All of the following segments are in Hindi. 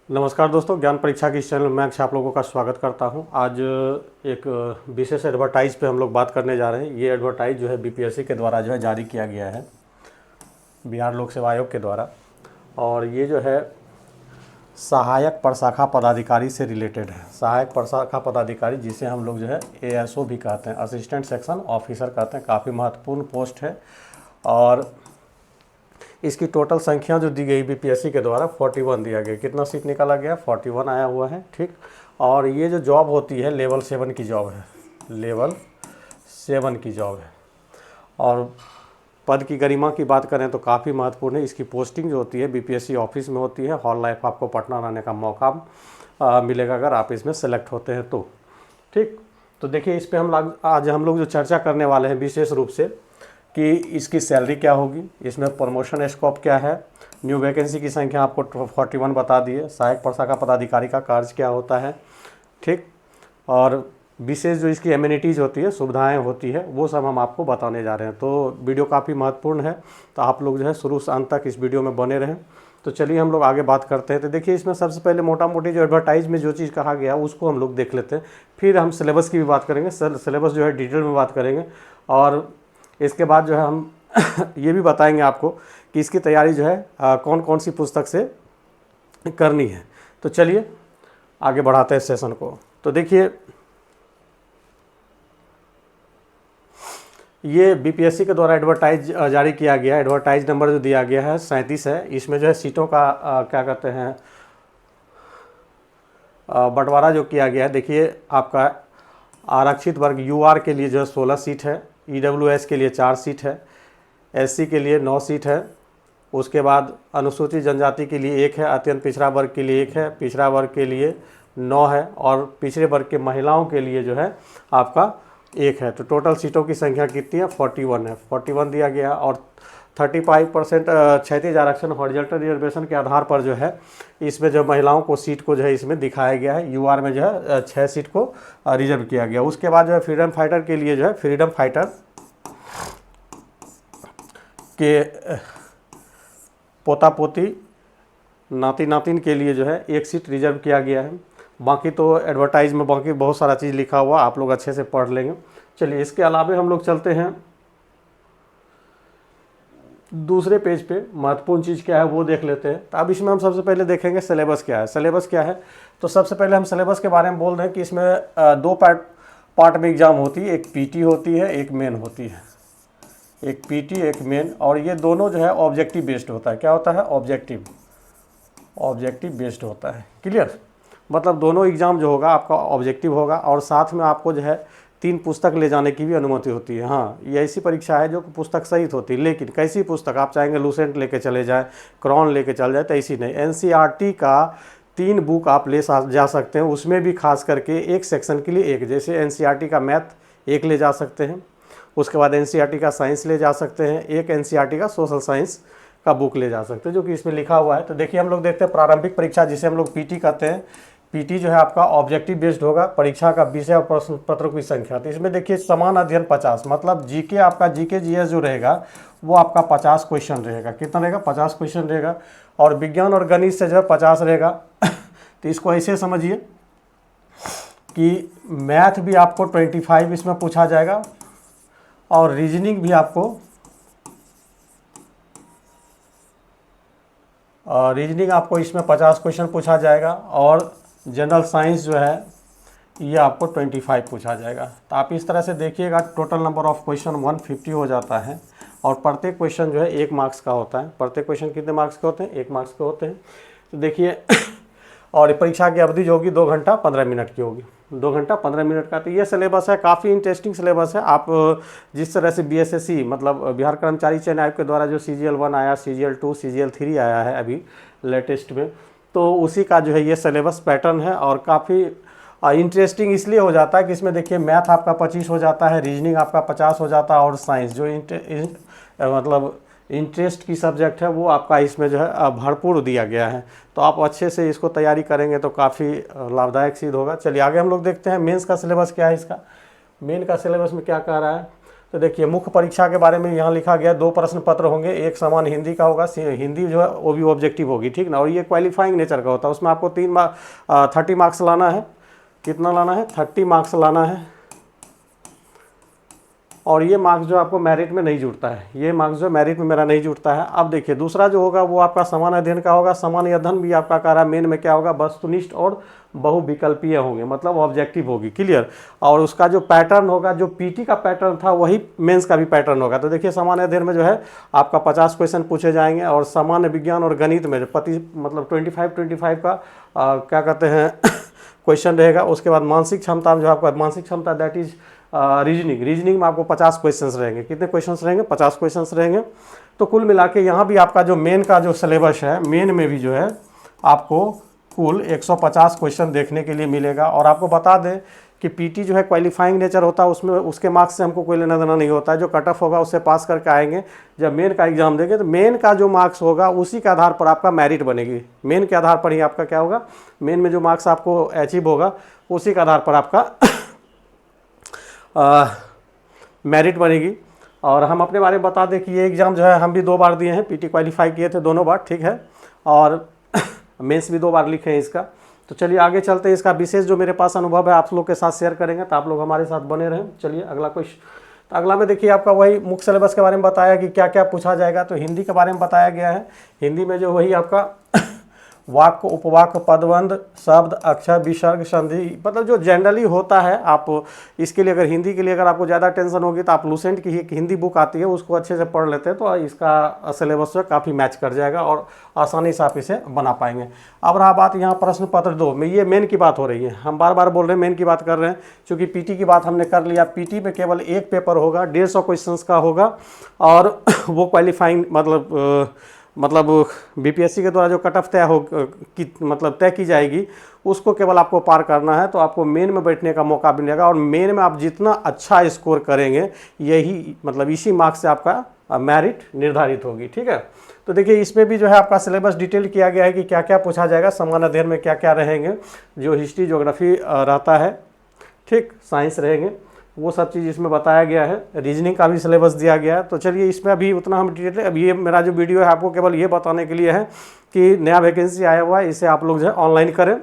नमस्कार दोस्तों, ज्ञान परीक्षा के इस चैनल में आप लोगों का स्वागत करता हूं। आज एक विशेष एडवर्टाइज पे हम लोग बात करने जा रहे हैं। ये एडवर्टाइज जो है बीपीएससी के द्वारा जो है जारी किया गया है, बिहार लोक सेवा आयोग के द्वारा। और ये जो है सहायक प्रशाखा पदाधिकारी से रिलेटेड है। सहायक प्रशाखा पदाधिकारी, जिसे हम लोग जो है एएसओ भी कहते हैं, असिस्टेंट सेक्शन ऑफिसर कहते हैं। काफ़ी महत्वपूर्ण पोस्ट है और इसकी टोटल संख्या जो दी गई बीपीएससी के द्वारा 41 दिया गया। कितना सीट निकाला गया? 41 आया हुआ है, ठीक। और ये जो जॉब होती है लेवल 7 की जॉब है, लेवल 7 की जॉब है। और पद की गरिमा की बात करें तो काफ़ी महत्वपूर्ण है। इसकी पोस्टिंग जो होती है बीपीएससी ऑफिस में होती है। हॉल लाइफ आपको पटना रहने का मौका मिलेगा अगर आप इसमें सेलेक्ट होते हैं तो, ठीक। तो देखिए, इस पर आज हम लोग जो चर्चा करने वाले हैं विशेष रूप से कि इसकी सैलरी क्या होगी, इसमें प्रमोशन स्कोप क्या है, न्यू वैकेंसी की संख्या आपको 41 बता दिए, सहायक प्रशाखा पदाधिकारी का कार्य क्या होता है, ठीक। और विशेष जो इसकी एमिनिटीज़ होती है, सुविधाएं होती है, वो सब हम आपको बताने जा रहे हैं। तो वीडियो काफ़ी महत्वपूर्ण है, तो आप लोग जो है शुरू से अंत तक इस वीडियो में बने रहें। तो चलिए हम लोग आगे बात करते हैं। तो देखिए, इसमें सबसे पहले मोटा मोटी जो एडवर्टाइज में जो चीज़ कहा गया उसको हम लोग देख लेते हैं, फिर हम सिलेबस की भी बात करेंगे। सिलेबस जो है डिटेल में बात करेंगे और इसके बाद जो है हम ये भी बताएंगे आपको कि इसकी तैयारी जो है कौन कौन सी पुस्तक से करनी है। तो चलिए आगे बढ़ाते हैं सेशन को। तो देखिए, ये बीपीएससी के द्वारा एडवर्टाइज जारी किया गया। एडवर्टाइज नंबर जो दिया गया है 37 है। इसमें जो है सीटों का क्या कहते हैं बंटवारा जो किया गया है। देखिए, आपका आरक्षित वर्ग यूआर के लिए जो है 16 सीट है, ईडब्ल्यूएस के लिए 4 सीट है, एससी के लिए 9 सीट है, उसके बाद अनुसूचित जनजाति के लिए 1 है, अत्यंत पिछड़ा वर्ग के लिए 1 है, पिछड़ा वर्ग के लिए 9 है और पिछड़े वर्ग के महिलाओं के लिए जो है आपका 1 है। तो टोटल सीटों की संख्या कितनी है? 41 है। 41 दिया गया। और 35% क्षैतिज आरक्षण हॉरिजॉन्टल रिजर्वेशन के आधार पर जो है इसमें जो महिलाओं को सीट को जो है इसमें दिखाया गया है। यूआर में जो है 6 सीट को रिजर्व किया गया। उसके बाद जो है फ्रीडम फाइटर के लिए जो है फ्रीडम फाइटर के पोता पोती नाती नातिन के लिए जो है 1 सीट रिजर्व किया गया है। बाकी तो एडवर्टाइज में बाकी बहुत सारा चीज़ लिखा हुआ, आप लोग अच्छे से पढ़ लेंगे। चलिए, इसके अलावा हम लोग चलते हैं दूसरे पेज पे। महत्वपूर्ण चीज़ क्या है वो देख लेते हैं। तो अब इसमें हम सबसे पहले देखेंगे सिलेबस क्या है। सिलेबस क्या है तो सबसे पहले हम सिलेबस के बारे में बोल रहे हैं कि इसमें 2 पार्ट में एग्जाम होती है। एक पीटी होती है, एक मेन होती है। एक पीटी, एक मेन। और ये दोनों जो है ऑब्जेक्टिव बेस्ड होता है। क्या होता है? ऑब्जेक्टिव बेस्ड होता है। क्लियर? मतलब दोनों एग्ज़ाम जो होगा आपका ऑब्जेक्टिव होगा और साथ में आपको जो है 3 पुस्तक ले जाने की भी अनुमति होती है। हाँ, ये ऐसी परीक्षा है जो पुस्तक सहित होती है, लेकिन कैसी पुस्तक? आप चाहेंगे लूसेंट लेके चले जाएं, क्रॉन लेके चले जाए, तो ऐसी नहीं। एनसीईआरटी का 3 बुक आप ले जा सकते हैं, उसमें भी खास करके एक सेक्शन के लिए एक। जैसे एनसीईआरटी का मैथ एक ले जा सकते हैं, उसके बाद एनसीईआरटी का साइंस ले जा सकते हैं, एक एनसीईआरटी का सोशल साइंस का बुक ले जा सकते हैं, जो कि इसमें लिखा हुआ है। तो देखिए, हम लोग देखते हैं प्रारंभिक परीक्षा, जिसे हम लोग पीटी कहते हैं। पीटी जो है आपका ऑब्जेक्टिव बेस्ड होगा। परीक्षा का विषय और प्रश्न पत्रों की संख्या। तो इसमें देखिए, समान अध्ययन 50, मतलब जीके आपका जीके जीएस जो रहेगा वो आपका 50 क्वेश्चन रहेगा। कितना रहेगा? 50 क्वेश्चन रहेगा। और विज्ञान और गणित से जो है 50 रहेगा। तो इसको ऐसे समझिए कि मैथ भी आपको 25 इसमें पूछा जाएगा और रीजनिंग भी आपको इसमें 50 क्वेश्चन पूछा जाएगा। और जनरल साइंस जो है ये आपको 25 पूछा जाएगा। तो आप इस तरह से देखिएगा, टोटल नंबर ऑफ क्वेश्चन 150 हो जाता है। और प्रत्येक क्वेश्चन जो है 1 मार्क्स का होता है। प्रत्येक क्वेश्चन कितने मार्क्स के होते हैं? 1 मार्क्स के होते हैं। तो देखिए और परीक्षा की अवधि जो होगी 2 घंटा 15 मिनट की होगी। 2 घंटा 15 मिनट का। तो ये सिलेबस है, काफ़ी इंटरेस्टिंग सिलेबस है। आप जिस तरह से बीएसएससी मतलब बिहार कर्मचारी चयन आयोग के द्वारा जो CGL 1 आया, CGL 2, CGL 3 आया है अभी लेटेस्ट में, तो उसी का जो है ये सिलेबस पैटर्न है। और काफ़ी इंटरेस्टिंग इसलिए हो जाता है कि इसमें देखिए मैथ आपका 25 हो जाता है, रीजनिंग आपका 50 हो जाता है और साइंस जो मतलब इंटरेस्ट की सब्जेक्ट है वो आपका इसमें जो है भरपूर दिया गया है। तो आप अच्छे से इसको तैयारी करेंगे तो काफ़ी लाभदायक सिद्ध होगा। चलिए आगे हम लोग देखते हैं मेंस का सिलेबस क्या है इसका। मेन का सिलेबस में क्या कह रहा है। तो देखिए मुख्य परीक्षा के बारे में यहाँ लिखा गया 2 प्रश्न पत्र होंगे, एक समान हिंदी का होगा, हिंदी जो है वो भी ऑब्जेक्टिव होगी, ठीक ना। और ये क्वालिफाइंग नेचर का होता है, उसमें आपको 30 मार्क्स लाना है। कितना लाना है? 30 मार्क्स लाना है। और ये मार्क्स जो आपको मेरिट में नहीं जुड़ता है, ये मार्क्स जो मेरिट में मेरा नहीं जुड़ता है। अब देखिए दूसरा जो होगा वो आपका समान अध्ययन का होगा। समान अध्ययन भी आपका कह रहा है मेन में क्या होगा? वस्तुनिष्ठ और बहुविकल्पीय होंगे, मतलब ऑब्जेक्टिव होगी, क्लियर। और उसका जो पैटर्न होगा, जो पीटी का पैटर्न था वही मेंस का भी पैटर्न होगा। तो देखिए समान अध्ययन में जो है आपका 50 क्वेश्चन पूछे जाएंगे, और सामान्य विज्ञान और गणित में मतलब 25 का क्या कहते हैं क्वेश्चन रहेगा। उसके बाद मानसिक क्षमता में जो आपका मानसिक क्षमता दैट इज रीजनिंग में आपको 50 क्वेश्चंस रहेंगे। कितने क्वेश्चंस रहेंगे? 50 क्वेश्चंस रहेंगे। तो कुल मिला के यहाँ भी आपका जो मेन का जो सिलेबस है, मेन में भी जो है आपको कुल 150 क्वेश्चन देखने के लिए मिलेगा। और आपको बता दें कि पीटी जो है क्वालिफाइंग नेचर होता है, उसमें उसके मार्क्स से हमको कोई लेना देना नहीं होता है। जो कट ऑफ होगा उससे पास करके आएंगे, जब मेन का एग्जाम देंगे तो मेन का जो मार्क्स होगा उसी के आधार पर आपका मेरिट बनेगी। मेन के आधार पर ही आपका क्या होगा? मेन में जो मार्क्स आपको अचीव होगा उसी के आधार पर आपका मेरिट बनेगी। और हम अपने बारे में बता दें कि ये एग्ज़ाम जो है हम भी 2 बार दिए हैं, पीटी क्वालिफाई किए थे दोनों बार, ठीक है। और मेंस भी 2 बार लिखे हैं इसका। तो चलिए आगे चलते हैं। इसका विशेष जो मेरे पास अनुभव है आप लोग के साथ शेयर करेंगे, तो आप लोग हमारे साथ बने रहें। चलिए अगला क्वेश्चन। तो अगला में देखिए आपका वही मुख्य सिलेबस के बारे में बताया कि क्या क्या पूछा जाएगा। तो हिंदी के बारे में बताया गया है। हिंदी में जो वही आपका वाक्य, उपवाक्य, पदबंध, शब्द, अक्षर, विसर्ग, संधि, मतलब जो जनरली होता है। आप इसके लिए अगर हिंदी के लिए अगर आपको ज़्यादा टेंशन होगी तो आप लूसेंट की एक हिंदी बुक आती है उसको अच्छे से पढ़ लेते हैं, तो इसका सिलेबस जो काफ़ी मैच कर जाएगा और आसानी से आप इसे बना पाएंगे। अब रहा बात यहाँ प्रश्न पत्र 2 में, ये मेन की बात हो रही है। हम बार बार बोल रहे हैं मेन की बात कर रहे हैं, क्योंकि पीटी की बात हमने कर लिया। पीटी में केवल एक पेपर होगा, 150 क्वेश्चन का होगा, और वो क्वालिफाइंग मतलब बीपीएससी के द्वारा जो कट ऑफ तय की जाएगी उसको केवल आपको पार करना है। तो आपको मेन में बैठने का मौका मिलेगा, और मेन में आप जितना अच्छा स्कोर करेंगे यही मतलब इसी मार्क्स से आपका मेरिट निर्धारित होगी, ठीक है। तो देखिए इसमें भी जो है आपका सिलेबस डिटेल किया गया है कि क्या क्या पूछा जाएगा। समान अध्ययन में क्या क्या रहेंगे, जो हिस्ट्री ज्योग्राफी रहता है, ठीक, साइंस रहेंगे, वो सब चीज़ इसमें बताया गया है। रीजनिंग का भी सिलेबस दिया गया है। तो चलिए इसमें अभी उतना हम डिटेल, अब ये मेरा जो वीडियो है आपको केवल ये बताने के लिए है कि नया वैकेंसी आया हुआ है, इसे आप लोग जो है ऑनलाइन करें।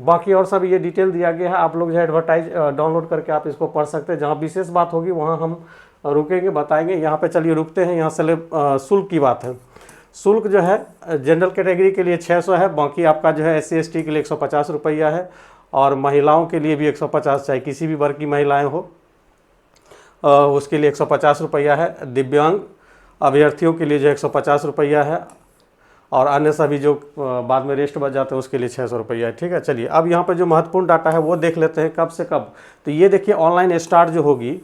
बाकी और सब ये डिटेल दिया गया है, आप लोग जो है एडवर्टाइज डाउनलोड करके आप इसको पढ़ सकते हैं। जहाँ विशेष बात होगी वहाँ हम रुकेंगे, बताएंगे। यहाँ पे चलिए रुकते हैं। यहाँ शुल्क की बात है। शुल्क जो है जनरल कैटेगरी के लिए 600 है, बाकी आपका जो है SC ST के लिए 150 रुपया है, और महिलाओं के लिए भी 150, चाहे किसी भी वर्ग की महिलाएं हो उसके लिए 150 रुपया है। दिव्यांग अभ्यर्थियों के लिए जो 150 रुपया है, और अन्य सभी जो बाद में रेस्ट बच जाते हैं उसके लिए 600 रुपया है, ठीक है। चलिए अब यहाँ पे जो महत्वपूर्ण डाटा है वो देख लेते हैं, कब से कब। तो ये देखिए ऑनलाइन स्टार्ट जो होगी,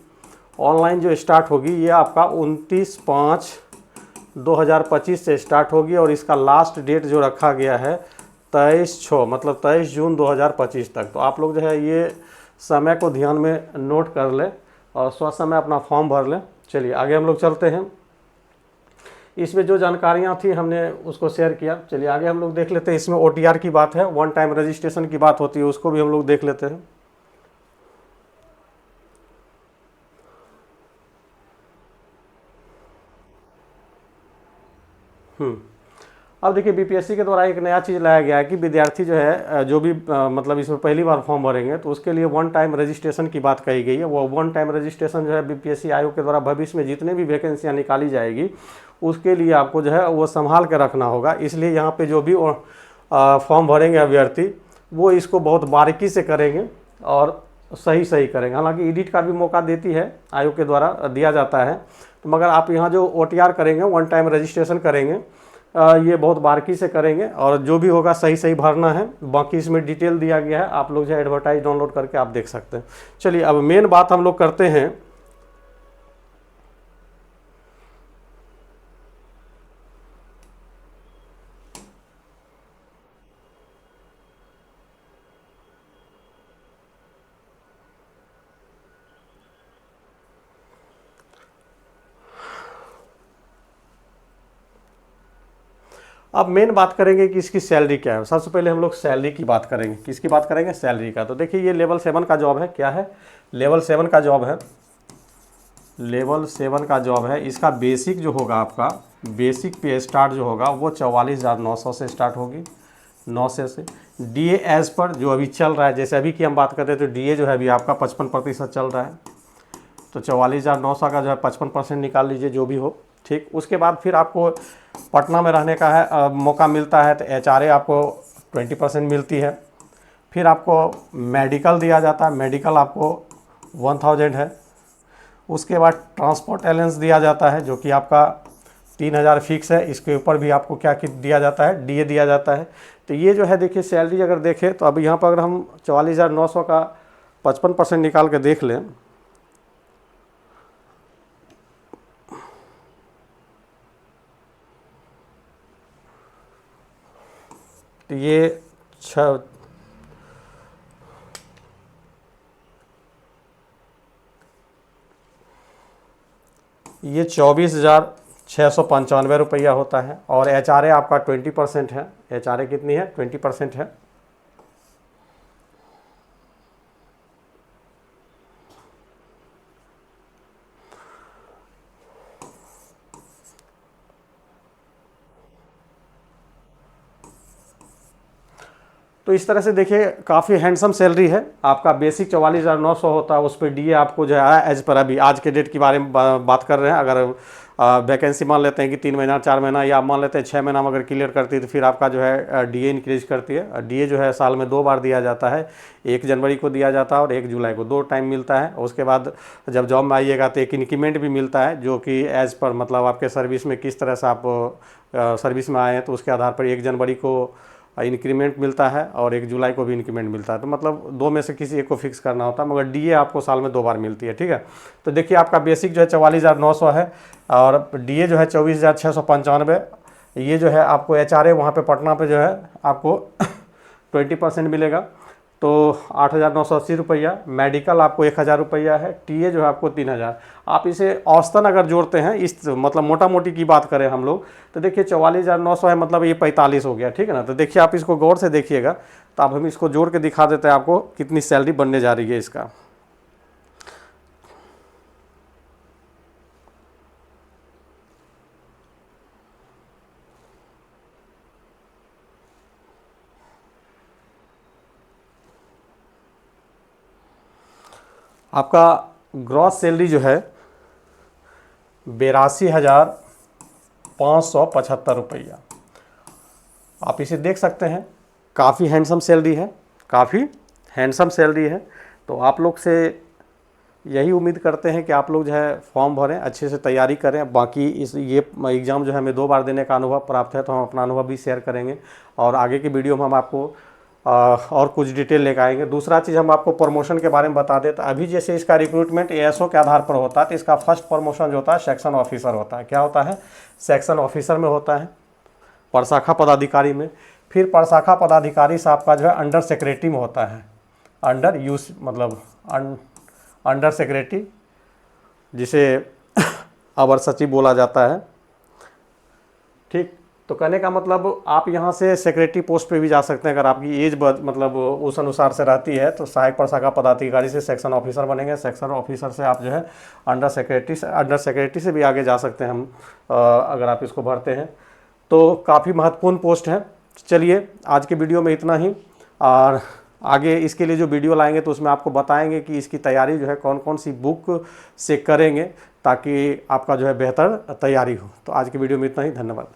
ऑनलाइन जो स्टार्ट होगी ये आपका 29/5/2025 से स्टार्ट होगी, और इसका लास्ट डेट जो रखा गया है 23/6 मतलब 23 जून 2025 तक। तो आप लोग जो है ये समय को ध्यान में नोट कर लें और समय अपना फॉर्म भर लें। चलिए आगे हम लोग चलते हैं। इसमें जो जानकारियाँ थी हमने उसको शेयर किया। चलिए आगे हम लोग देख लेते हैं। इसमें OTR की बात है, 1 टाइम रजिस्ट्रेशन की बात होती है, उसको भी हम लोग देख लेते हैं। अब देखिए बीपीएससी के द्वारा एक नया चीज़ लाया गया है कि विद्यार्थी जो है जो भी मतलब इसमें पहली बार फॉर्म भरेंगे तो उसके लिए 1 टाइम रजिस्ट्रेशन की बात कही गई है। वो 1 टाइम रजिस्ट्रेशन जो है बीपीएससी आयोग के द्वारा भविष्य में जितने भी वैकेंसियाँ निकाली जाएगी उसके लिए आपको जो है वो संभाल के रखना होगा। इसलिए यहाँ पे जो भी फॉर्म भरेंगे अभ्यर्थी वो इसको बहुत बारीकी से करेंगे और सही करेंगे। हालांकि एडिट का भी मौका देती है आयोग के द्वारा, दिया जाता है, तो मगर आप यहाँ जो OTR करेंगे 1 टाइम रजिस्ट्रेशन करेंगे ये बहुत बारीकी से करेंगे, और जो भी होगा सही भरना है। बाकी इसमें डिटेल दिया गया है, आप लोग जो है एडवर्टाइज डाउनलोड करके आप देख सकते हैं। चलिए अब मेन बात हम लोग करते हैं। अब मेन बात करेंगे कि इसकी सैलरी क्या है। सबसे पहले हम लोग सैलरी की बात करेंगे। किसकी बात करेंगे? सैलरी का। तो देखिए ये लेवल 7 का जॉब है। क्या है? लेवल 7 का जॉब है। लेवल 7 का जॉब है। इसका बेसिक जो होगा, आपका बेसिक पे स्टार्ट जो होगा वो 44,900 से स्टार्ट होगी, 900 से। डीए एज पर जो अभी चल रहा है, जैसे अभी की हम बात करते हैं तो डीए जो है अभी आपका 55% चल रहा है। तो 44,900 का जो है 55% निकाल लीजिए, जो भी हो, ठीक। उसके बाद फिर आपको पटना में रहने का है मौका मिलता है, तो एचआरए आपको 20% मिलती है। फिर आपको मेडिकल दिया जाता है, मेडिकल आपको 1000 है। उसके बाद ट्रांसपोर्ट अलाउंस दिया जाता है, जो कि आपका 3000 फिक्स है। इसके ऊपर भी आपको क्या दिया जाता है? डीए दिया जाता है। तो ये जो है देखिए सैलरी अगर देखें तो अब यहाँ पर अगर हम 44,900 का 55% निकाल के देख लें तो ये 24,695 रुपया होता है। और एचआरए आपका 20% है। एचआरए कितनी है? 20% है। तो इस तरह से देखिए काफ़ी हैंडसम सैलरी है। आपका बेसिक 44,900 होता है, उस पर डीए आपको जो है एज पर अभी आज के डेट के बारे में बात कर रहे हैं। अगर वैकेंसी मान लेते हैं कि 3 महीना 4 महीना या मान लेते हैं 6 महीना में अगर क्लियर करती है तो फिर आपका जो है डीए इंक्रीज करती है। डीए जो है साल में 2 बार दिया जाता है, 1 जनवरी को दिया जाता है और 1 जुलाई को, 2 टाइम मिलता है। उसके बाद जब जॉब में आइएगा तो एक इंक्रीमेंट भी मिलता है, जो कि एज पर मतलब आपके सर्विस में किस तरह से आप सर्विस में आए हैं तो उसके आधार पर 1 जनवरी को इंक्रीमेंट मिलता है और 1 जुलाई को भी इंक्रीमेंट मिलता है। तो मतलब 2 में से किसी एक को फिक्स करना होता है, मगर डीए आपको साल में 2 बार मिलती है, ठीक है। तो देखिए आपका बेसिक जो है 44,900 है और डीए जो है 24,695। ये जो है आपको एचआरए वहाँ पे पटना पे जो है आपको 20% मिलेगा, तो 8,980 रुपया। मेडिकल आपको 1,000 रुपया है। टीए जो है आपको 3,000। आप इसे औसतन अगर जोड़ते हैं, इस मतलब मोटा मोटी की बात करें हम लोग, तो देखिए 44,900 है, मतलब ये 45 हो गया, ठीक है ना। तो देखिए आप इसको गौर से देखिएगा, तो अब हम इसको जोड़ के दिखा देते हैं आपको कितनी सैलरी बनने जा रही है इसका। आपका ग्रॉस सैलरी जो है 82,575 रुपया। आप इसे देख सकते हैं, काफ़ी हैंडसम सैलरी है, काफ़ी हैंडसम सैलरी है। तो आप लोग से यही उम्मीद करते हैं कि आप लोग जो है फॉर्म भरें, अच्छे से तैयारी करें। बाकी ये एग्ज़ाम जो है हमें 2 बार देने का अनुभव प्राप्त है, तो हम अपना अनुभव भी शेयर करेंगे और आगे की वीडियो में हम आपको और कुछ डिटेल लेकर आएंगे। दूसरा चीज़ हम आपको प्रमोशन के बारे में बता दें तो अभी जैसे इसका रिक्रूटमेंट एएसओ के आधार पर होता है, तो इसका फर्स्ट प्रमोशन जो होता है सेक्शन ऑफिसर होता है। क्या होता है? सेक्शन ऑफिसर में होता है, प्रशाखा पदाधिकारी में। फिर प्रशाखा पदाधिकारी से आपका जो है अंडर सेक्रेटरी में होता है, अंडर यूज मतलब अंडर सेक्रेटरी, जिसे अवर सचिव बोला जाता है, ठीक। तो कहने का मतलब आप यहाँ से सेक्रेटरी पोस्ट पे भी जा सकते हैं। अगर आपकी एज मतलब उस अनुसार से रहती है तो सहायक प्रशाखा पदाधिकारी से सेक्शन ऑफिसर बनेंगे। सेक्शन ऑफिसर से आप जो है अंडर सेक्रेटरी से भी आगे जा सकते हैं हम, अगर आप इसको भरते हैं तो काफ़ी महत्वपूर्ण पोस्ट है। चलिए आज के वीडियो में इतना ही, और आगे इसके लिए जो वीडियो लाएंगे तो उसमें आपको बताएंगे कि इसकी तैयारी जो है कौन कौन सी बुक से करेंगे ताकि आपका जो है बेहतर तैयारी हो। तो आज की वीडियो में इतना ही, धन्यवाद।